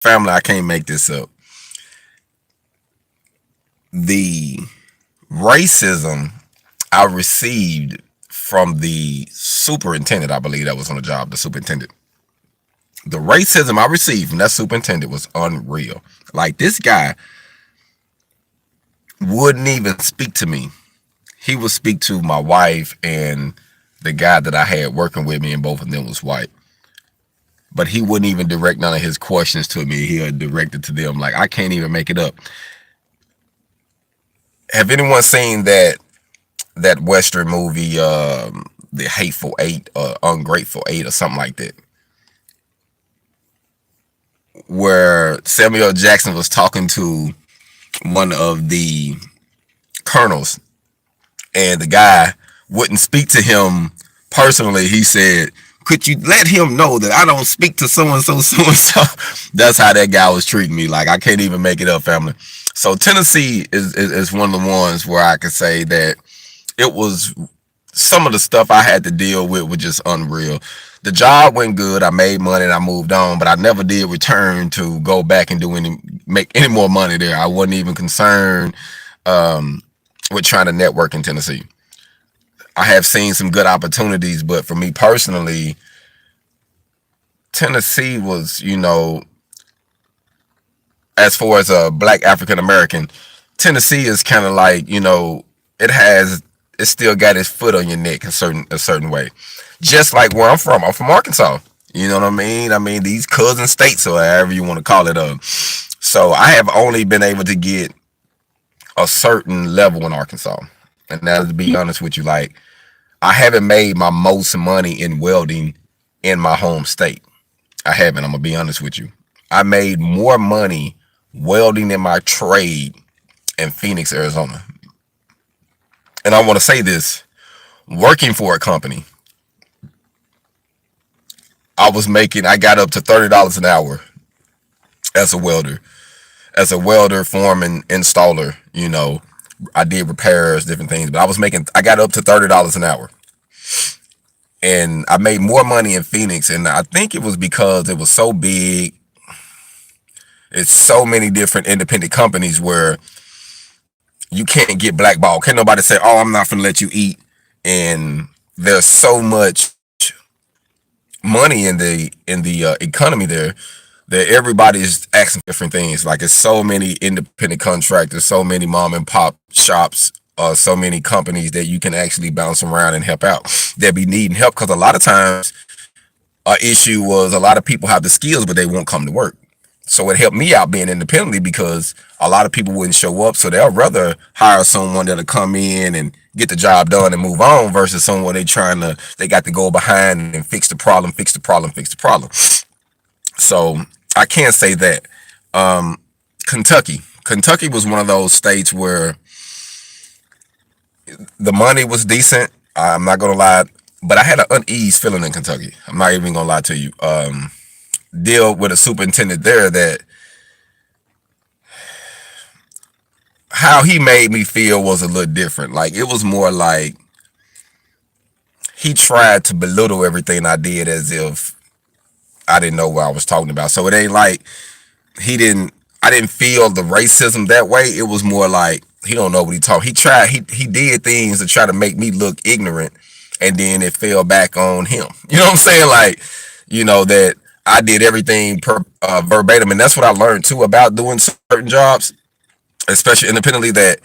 family, I can't make this up. The racism I received from the superintendent, I believe that was on the job, the superintendent. The racism I received from that superintendent was unreal. Like, this guy wouldn't even speak to me. He would speak to my wife and the guy that I had working with me, and both of them was white. But he wouldn't even direct none of his questions to me. He would direct it to them. Like, I can't even make it up. Have anyone seen that Western movie, The Hateful Eight, Ungrateful Eight, or something like that, where Samuel Jackson was talking to one of the colonels, and the guy wouldn't speak to him personally. He said, "Could you let him know that I don't speak to so and so, so and so?" That's how that guy was treating me. Like, I can't even make it up, family. So Tennessee is one of the ones where I could say that it was, some of the stuff I had to deal with was just unreal. The job went good. I made money and I moved on, but I never did return to go back and make any more money there. I wasn't even concerned with trying to network in Tennessee. I have seen some good opportunities, but for me personally, Tennessee was, as far as a black African American, Tennessee is kind of like, it still got its foot on your neck a certain way. Just like where I'm from. I'm from Arkansas. You know what I mean? I mean, these cousin states, or however you want to call it. So I have only been able to get a certain level in Arkansas. And now, to be honest with you, like, I haven't made my most money in welding in my home state. I haven't. I'm gonna be honest with you. I made more money welding in my trade in Phoenix, Arizona. And I want to say this: working for a company, I got up to $30 an hour as a welder, foreman, installer. I did repairs, different things, but I got up to $30 an hour. And I made more money in Phoenix, and I think it was because it was so big. It's so many different independent companies where you can't get blackballed. Can't nobody say, "Oh, I'm not gonna let you eat." And there's so much money in the economy there that everybody's asking different things. Like, it's so many independent contractors, so many mom and pop shops, so many companies that you can actually bounce around and help out. That be needing help, because a lot of times our issue was a lot of people have the skills but they won't come to work. So it helped me out being independently, because a lot of people wouldn't show up, so they'll rather hire someone that'll come in and get the job done and move on, versus someone they got to go behind and fix the problem, fix the problem, fix the problem. So I can't say that. Kentucky was one of those states where the money was decent. I'm not gonna lie, but I had an unease feeling in Kentucky. I'm not even gonna lie to you. Deal with a superintendent there that, how he made me feel was a little different. Like, it was more like he tried to belittle everything I did, as if I didn't know what I was talking about. So it ain't like I didn't feel the racism that way. It was more like he don't know what he talking. He did things to try to make me look ignorant, and then it fell back on him. You know what I'm saying? Like, that I did everything verbatim, and that's what I learned too about doing certain jobs, especially independently, that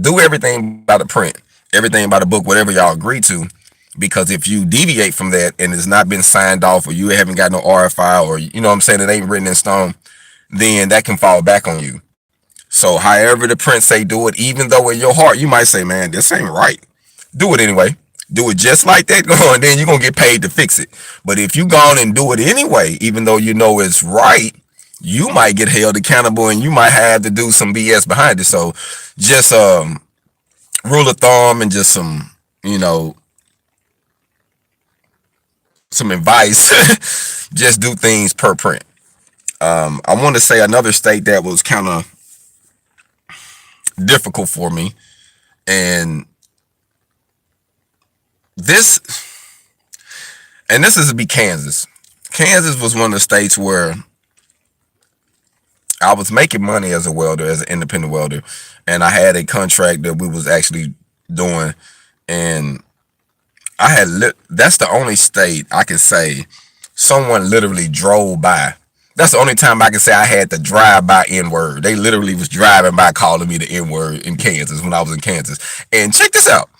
do everything by the print, everything by the book, whatever y'all agree to. Because if you deviate from that and it's not been signed off, or you haven't got no RFI, or you know what I'm saying, it ain't written in stone, then that can fall back on you. So however the print say do it, even though in your heart you might say, "Man, this ain't right," do it anyway. Do it just like that, and then you're gonna get paid to fix it. But if you go on and do it anyway, even though you know it's right, you might get held accountable, and you might have to do some BS behind it. So just rule of thumb, and just some advice. Just do things per print. I want to say another state that was kind of difficult for me, and this this is to be Kansas. Kansas was one of the states where I was making money as a welder, as an independent welder, and I had a contract that we was actually doing, and I had that's the only state I can say someone literally drove by. That's the only time I can say I had the drive by N word. They literally was driving by calling me the N word in Kansas when I was in Kansas. And check this out.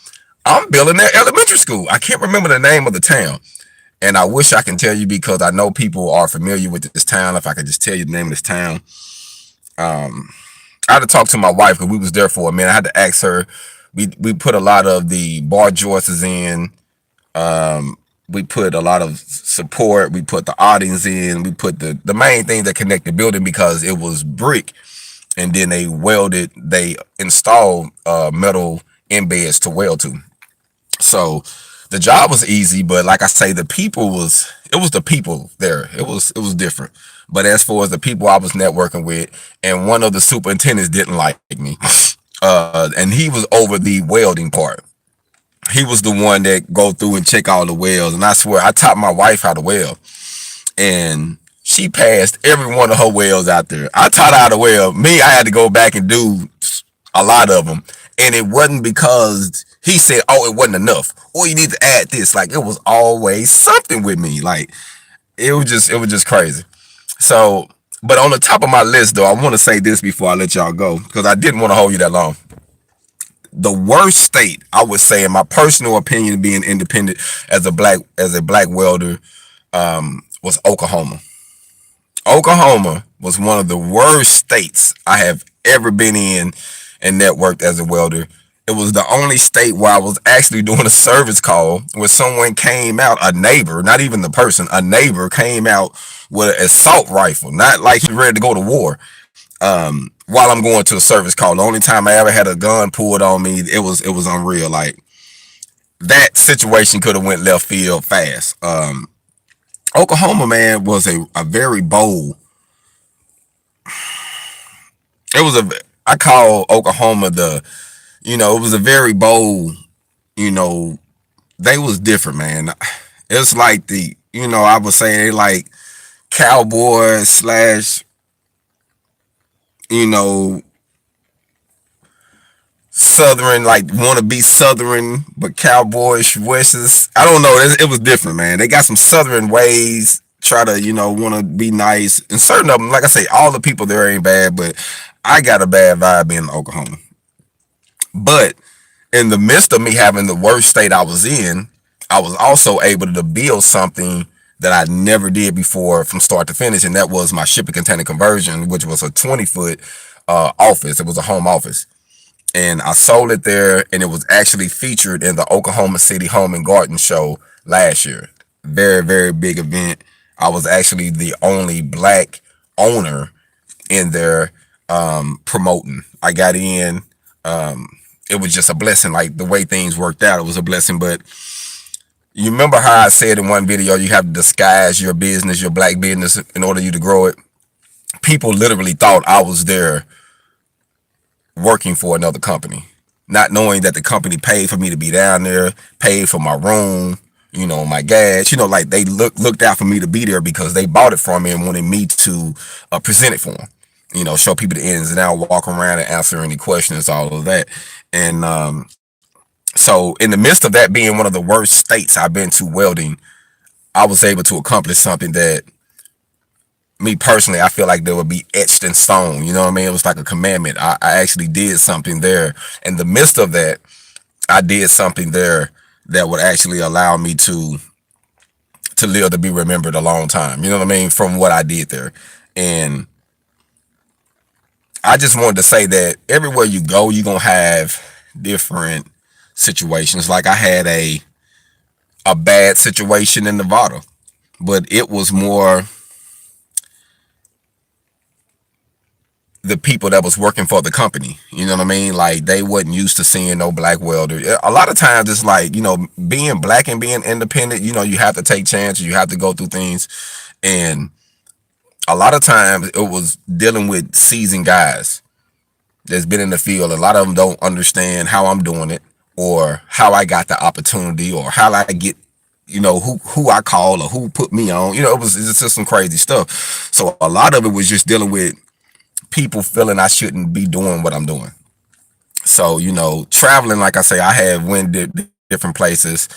I'm building their elementary school. I can't remember the name of the town. And I wish I can tell you because I know people are familiar with this town. If I could just tell you the name of this town. I had to talk to my wife because we was there for a minute. I had to ask her. We put a lot of the bar joists in. We put a lot of support. We put the awnings in. We put the main thing that connect the building because it was brick, and then they installed metal embeds to weld to. So the job was easy, but like I say, it was the people there. It was different. But as far as the people I was networking with, and one of the superintendents didn't like me, and he was over the welding part. He was the one that go through and check all the welds, and I swear I taught my wife how to weld, and she passed every one of her welds out there. I taught her how to weld. Me, I had to go back and do a lot of them, and it wasn't because he said, "Oh, it wasn't enough," or you need to add this. Like it was always something with me. Like it was just crazy. So, but on the top of my list, though, I want to say this before I let y'all go because I didn't want to hold you that long. The worst state I would say, in my personal opinion, being independent as a black welder, was Oklahoma. Oklahoma was one of the worst states I have ever been in and networked as a welder. It was the only state where I was actually doing a service call where someone came out, a neighbor, not even the person, a neighbor came out with an assault rifle, not like he was ready to go to war. While I'm going to a service call, the only time I ever had a gun pulled on me, it was unreal. Like that situation could have went left field fast. Oklahoma, man, was a very bold. It was a I call Oklahoma it was a very bold, you know, they was different, man. It's like I would say they like cowboys slash, you know, southern, like want to be southern but cowboyish voices. I don't know. It was different, man. They got some southern ways. Try to want to be nice, and certain of them, like I say, all the people there ain't bad, but I got a bad vibe being in Oklahoma. But in the midst of me having the worst state I was in, I was also able to build something that I never did before from start to finish, and that was my shipping container conversion, which was a 20-foot office. It was a home office, and I sold it there, and it was actually featured in the Oklahoma City Home and Garden Show last year. Very, very big event. I was actually the only black owner in there promoting. I got in. It was just a blessing. Like the way things worked out, it was a blessing. But you remember how I said in one video, you have to disguise your business, your black business, in order you to grow it. People literally thought I was there working for another company, not knowing that the company paid for me to be down there, paid for my room, my gas, like they looked out for me to be there because they bought it from me and wanted me to present it for them. Show people the ins and outs, walk around and answer any questions, all of that. And so in the midst of that being one of the worst states I've been to welding, I was able to accomplish something that me personally, I feel like they would be etched in stone. You know what I mean? It was like a commandment. I actually did something there. In the midst of that, I did something there that would actually allow me to live to be remembered a long time. You know what I mean? From what I did there. And I just wanted to say that everywhere you go, you're going to have different situations. Like I had a bad situation in Nevada, but it was more the people that was working for the company. You know what I mean? Like they wasn't used to seeing no black welder. A lot of times it's like, being black and being independent, you have to take chances. You have to go through things. And a lot of times it was dealing with seasoned guys that's been in the field. A lot of them don't understand how I'm doing it or how I got the opportunity or how I get, who I call or who put me on. It's just some crazy stuff. So a lot of it was just dealing with people feeling I shouldn't be doing what I'm doing. So, traveling, like I say, I have went different places.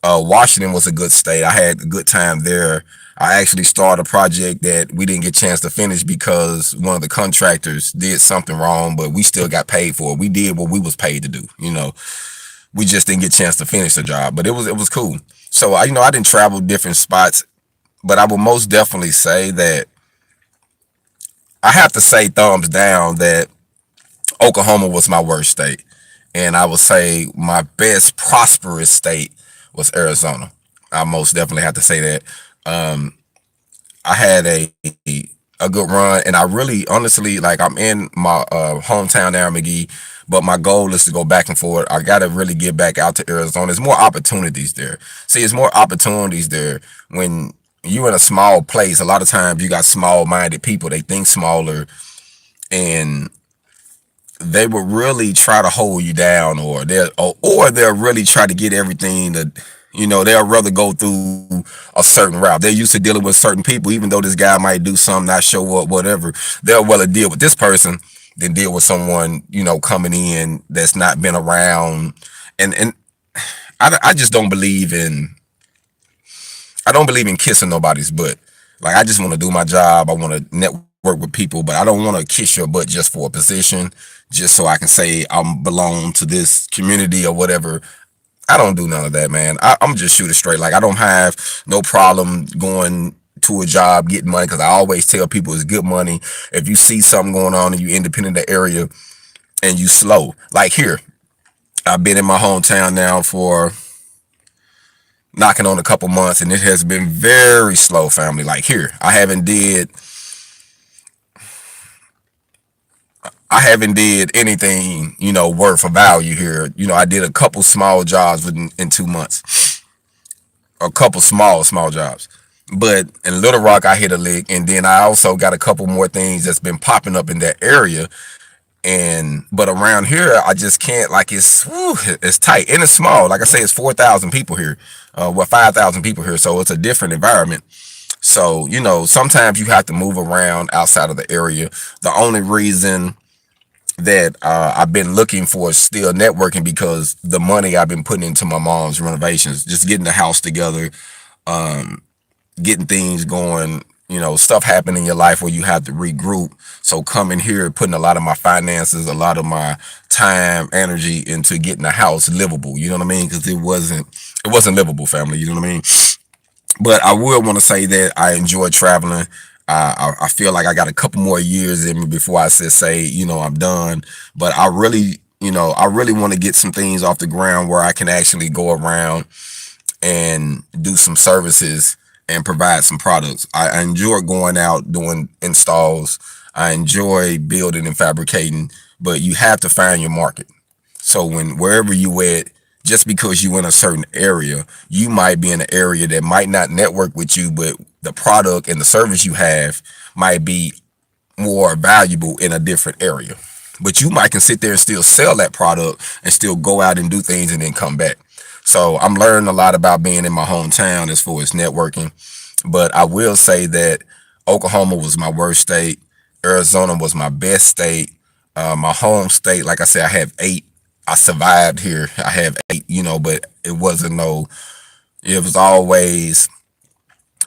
Washington was a good state. I had a good time there. I actually started a project that we didn't get a chance to finish because one of the contractors did something wrong, but we still got paid for it. We did what we was paid to do. We just didn't get a chance to finish the job, but it was cool. So I didn't travel different spots, but I would most definitely say that I have to say thumbs down that Oklahoma was my worst state. And I would say my best prosperous state was Arizona. I most definitely have to say that. Um, I had a good run, and I really, honestly, like I'm in my hometown there, McGee, but my goal is to go back and forth. I got to really get back out to Arizona. There's more opportunities there. See, there's more opportunities there when you're in a small place. A lot of times you got small-minded people. They think smaller, and they will really try to hold you down, or they'll really try to get everything that they'll rather go through a certain route. They're used to dealing with certain people, even though this guy might do something, not show up, whatever. They'll rather deal with this person than deal with someone coming in that's not been around. And I just don't believe in kissing nobody's butt. Like, I just want to do my job. I want to network with people, but I don't want to kiss your butt just for a position, just so I can say I belong to this community or whatever. I don't do none of that, man. I'm just shooting straight. Like, I don't have no problem going to a job, getting money, because I always tell people it's good money. If you see something going on and you independent of the area and you slow, like here, I've been in my hometown now for knocking on a couple months, and it has been very slow, family. Like here, I haven't did anything, worth of value here. I did a couple small jobs in 2 months, a couple small jobs. But in Little Rock, I hit a lick, and then I also got a couple more things that's been popping up in that area. But around here, I just can't. Like, it's tight and it's small. Like I say, it's 4,000 people here, 5,000 people here, so it's a different environment. So sometimes you have to move around outside of the area. The only reason that I've been looking for is still networking, because the money I've been putting into my mom's renovations, just getting the house together, getting things going, stuff happen in your life where you have to regroup. So coming here, putting a lot of my finances, a lot of my time, energy into getting the house livable, you know what I mean? Because it wasn't livable, family, you know what I mean? But I would want to say that I enjoy traveling. I feel like I got a couple more years in me before I say, I'm done. But I really want to get some things off the ground where I can actually go around and do some services and provide some products. I enjoy going out doing installs. I enjoy building and fabricating, but you have to find your market. So wherever you at, just because you in a certain area, you might be in an area that might not network with you, but the product and the service you have might be more valuable in a different area. But you might can sit there and still sell that product and still go out and do things and then come back. So I'm learning a lot about being in my hometown as far as networking. But I will say that Oklahoma was my worst state. Arizona was my best state. My home state, like I said, I have 8. I survived here. I have 8, but it was always,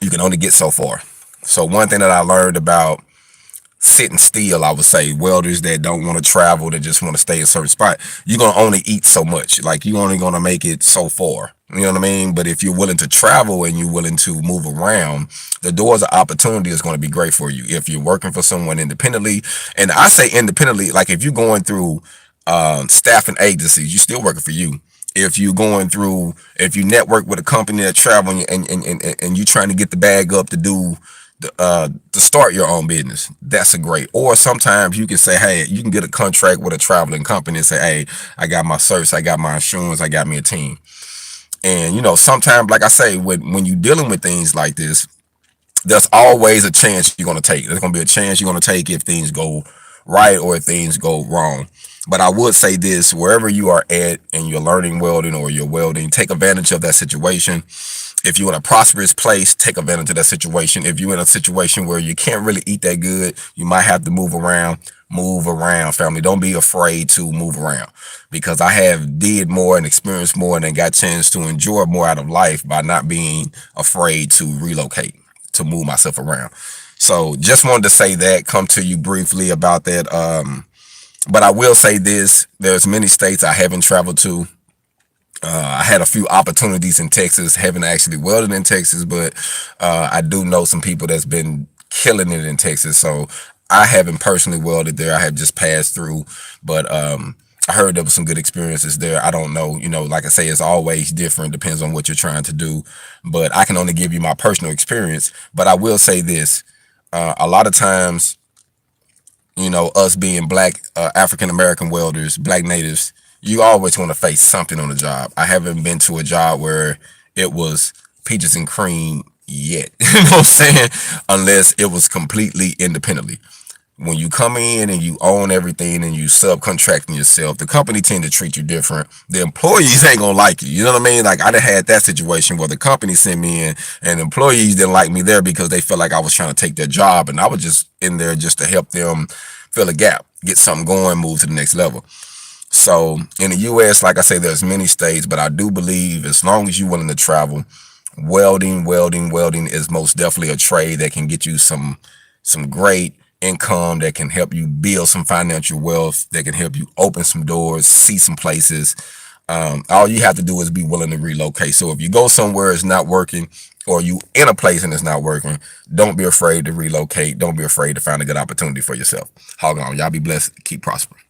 you can only get so far. So one thing that I learned about sitting still, I would say, welders that don't want to travel, that just want to stay in a certain spot, you're going to only eat so much. Like, you're only going to make it so far. You know what I mean? But if you're willing to travel and you're willing to move around, the doors of opportunity is going to be great for you. If you're working for someone independently, and I say independently, like if you're going through staffing agencies, you're still working for you. If you network with a company that travel, and you're trying to get the bag up to do to start your own business, that's a great. Or sometimes you can say, hey, you can get a contract with a traveling company and say, hey, I got my service, I got my insurance, I got me a team. And sometimes, like I say, when you're dealing with things like this, there's always a chance you're going to take. There's going to be a chance you're going to take if things go right or if things go wrong. But I would say this: wherever you are at and you're learning welding or you're welding, take advantage of that situation. If you're in a prosperous place, take advantage of that situation. If you're in a situation where you can't really eat that good, you might have to move around. Move around, family. Don't be afraid to move around, because I have did more and experienced more and got a chance to enjoy more out of life by not being afraid to relocate, to move myself around. So just wanted to say that, come to you briefly about that. But I will say this, there's many states I haven't traveled to. I had a few opportunities in Texas, haven't actually welded in Texas, but I do know some people that's been killing it in Texas. So I haven't personally welded there. I have just passed through, but I heard there was some good experiences there. I don't know, like I say, it's always different, depends on what you're trying to do, but I can only give you my personal experience. But I will say this, a lot of times, us being black, African-American welders, black natives, you always want to face something on the job. I haven't been to a job where it was peaches and cream yet, you know what I'm saying? Unless it was completely independently. When you come in and you own everything and you subcontracting yourself, the company tend to treat you different. The employees ain't gonna like you. You know what I mean? Like I done had that situation where the company sent me in and employees didn't like me there because they felt like I was trying to take their job, and I was just in there just to help them fill a gap, get something going, move to the next level. So in the US, like I say, there's many states, but I do believe as long as you're willing to travel, welding is most definitely a trade that can get you some great income, that can help you build some financial wealth, that can help you open some doors, see some places. All you have to do is be willing to relocate. So if you go somewhere it's not working, or you in a place and it's not working, don't be afraid to relocate. Don't be afraid to find a good opportunity for yourself. HogOn, y'all be blessed. Keep prospering.